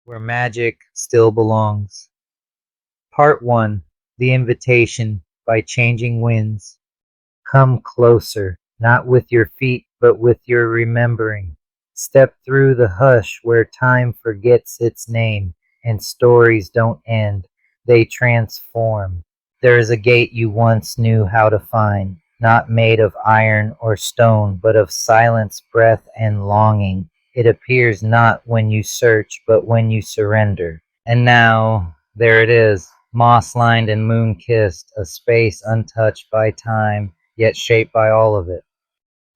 where magic still belongs. Part 1. The Invitation by Changing Winds. Come closer, not with your feet, but with your remembering. Step through the hush where time forgets its name, and stories don't end, they transform. There is a gate you once knew how to find, not made of iron or stone, but of silence, breath, and longing. It appears not when you search, but when you surrender. And now, there it is, moss-lined and moon-kissed, a space untouched by time, yet shaped by all of it.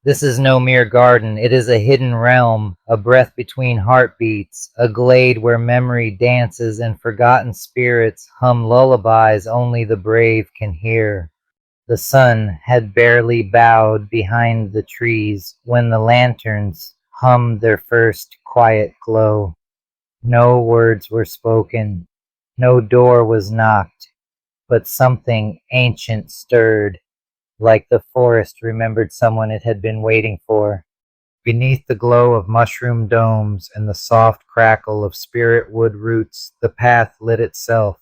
This is no mere garden, it is a hidden realm, a breath between heartbeats, a glade where memory dances and forgotten spirits hum lullabies only the brave can hear. The sun had barely bowed behind the trees when the lanterns hummed their first quiet glow. No words were spoken, no door was knocked, but something ancient stirred, like the forest remembered someone it had been waiting for. Beneath the glow of mushroom domes and the soft crackle of spirit wood roots, the path lit itself.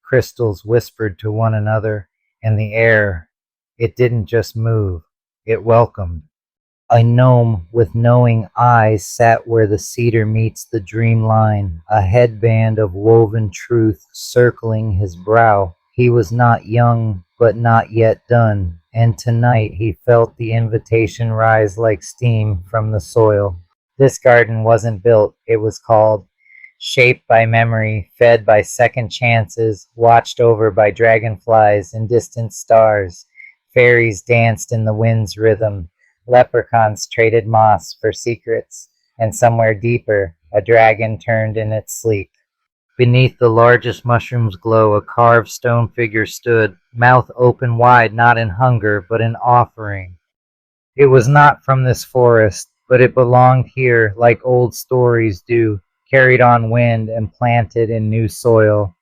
Crystals whispered to one another, and the air, it didn't just move, it welcomed. A gnome with knowing eyes sat where the cedar meets the dream line, a headband of woven truth circling his brow. He was not young, but not yet done, and tonight he felt the invitation rise like steam from the soil. This garden wasn't built, it was called, shaped by memory, fed by second chances, watched over by dragonflies and distant stars. Fairies danced in the wind's rhythm. Leprechauns traded moss for secrets, and somewhere deeper, a dragon turned in its sleep. Beneath the largest mushroom's glow, a carved stone figure stood, mouth open wide, not in hunger, but in offering. It was not from this forest, but it belonged here like old stories do, carried on wind and planted in new soil.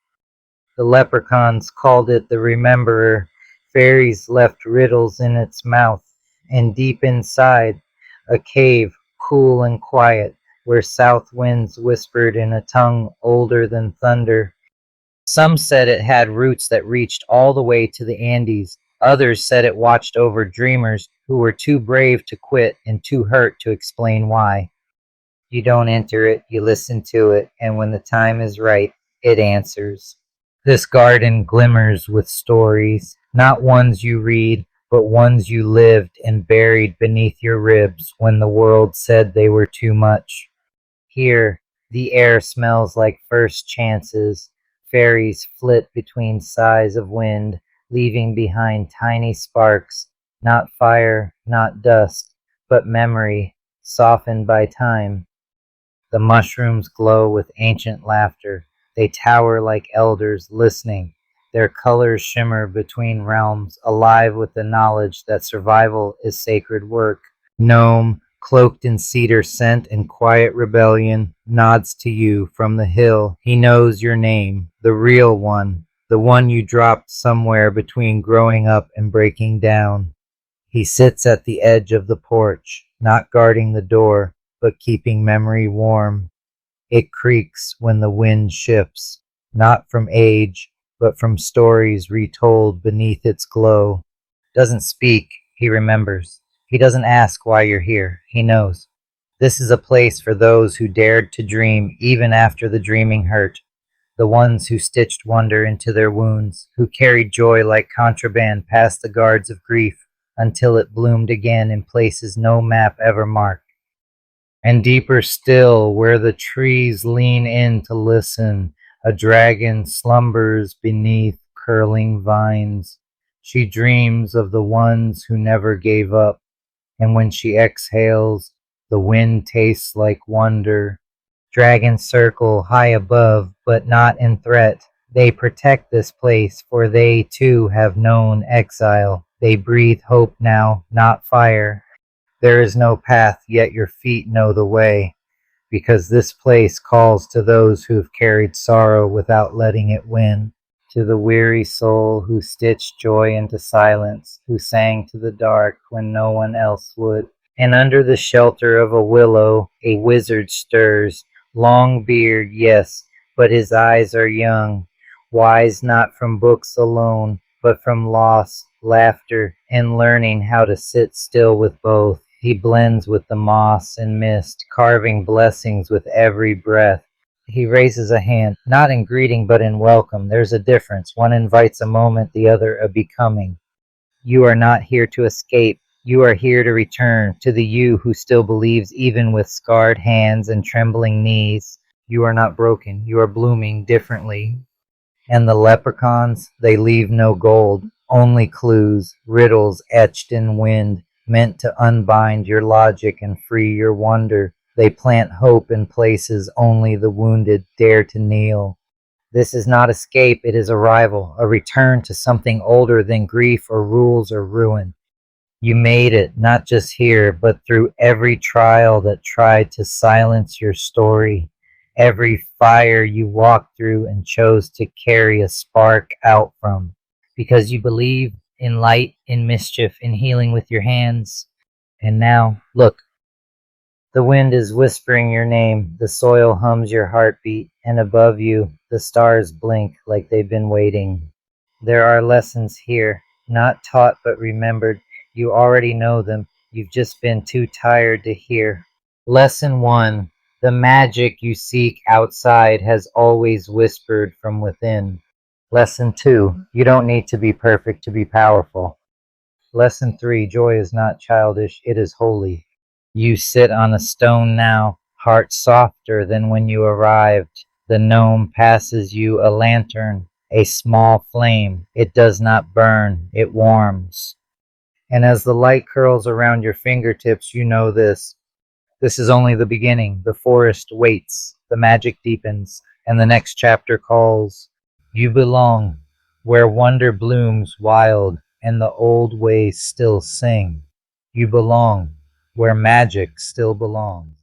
The leprechauns called it the Rememberer. Fairies left riddles in its mouth, and deep inside, a cave, cool and quiet, where south winds whispered in a tongue older than thunder. Some said it had roots that reached all the way to the Andes. Others said it watched over dreamers who were too brave to quit and too hurt to explain why. You don't enter it, you listen to it, and when the time is right, it answers. This garden glimmers with stories, not ones you read, but ones you lived and buried beneath your ribs when the world said they were too much. Here, the air smells like first chances. Fairies flit between sighs of wind, leaving behind tiny sparks, not fire, not dust, but memory, softened by time. The mushrooms glow with ancient laughter. They tower like elders listening. Their colors shimmer between realms, alive with the knowledge that survival is sacred work. Gnome, cloaked in cedar scent and quiet rebellion, nods to you from the hill. He knows your name, the real one, the one you dropped somewhere between growing up and breaking down. He sits at the edge of the porch, not guarding the door, but keeping memory warm. It creaks when the wind shifts, not from age, but from stories retold beneath its glow. Doesn't speak, he remembers. He doesn't ask why you're here, he knows. This is a place for those who dared to dream even after the dreaming hurt. The ones who stitched wonder into their wounds, who carried joy like contraband past the guards of grief until it bloomed again in places no map ever marked. And deeper still, where the trees lean in to listen, a dragon slumbers beneath curling vines. She dreams of the ones who never gave up, and when she exhales, the wind tastes like wonder. Dragons circle high above, but not in threat. They protect this place, for they too have known exile. They breathe hope now, not fire. There is no path, yet your feet know the way, because this place calls to those who have carried sorrow without letting it win. To the weary soul who stitched joy into silence, who sang to the dark when no one else would. And under the shelter of a willow, a wizard stirs, Long beard, yes, but his eyes are young, wise not from books alone, but from loss, laughter, and learning how to sit still with both. He blends with the moss and mist, carving blessings with every breath. He raises a hand, not in greeting but in welcome. There's a difference. One invites a moment, the other a becoming. You are not here to escape. You are here to return to the you who still believes even with scarred hands and trembling knees. You are not broken. You are blooming differently. And the leprechauns, they leave no gold, only clues, riddles etched in wind, meant to unbind your logic and free your wonder. They plant hope in places only the wounded dare to kneel. This is not escape, it is arrival, a return to something older than grief or rules or ruin. You made it, not just here, but through every trial that tried to silence your story, every fire you walked through and chose to carry a spark out from, because you believe in light, in mischief, in healing with your hands. And now, look, the wind is whispering your name, the soil hums your heartbeat, and above you, the stars blink like they've been waiting. There are lessons here, not taught but remembered. You already know them, you've just been too tired to hear. Lesson 1: the magic you seek outside has always whispered from within. Lesson 2: you don't need to be perfect to be powerful. Lesson 3: joy is not childish, it is holy. You sit on a stone now, heart softer than when you arrived. The gnome passes you a lantern, a small flame. It does not burn, it warms. And as the light curls around your fingertips, you know this. This is only the beginning. The forest waits, the magic deepens, and the next chapter calls. You belong where wonder blooms wild and the old ways still sing. You belong where magic still belongs.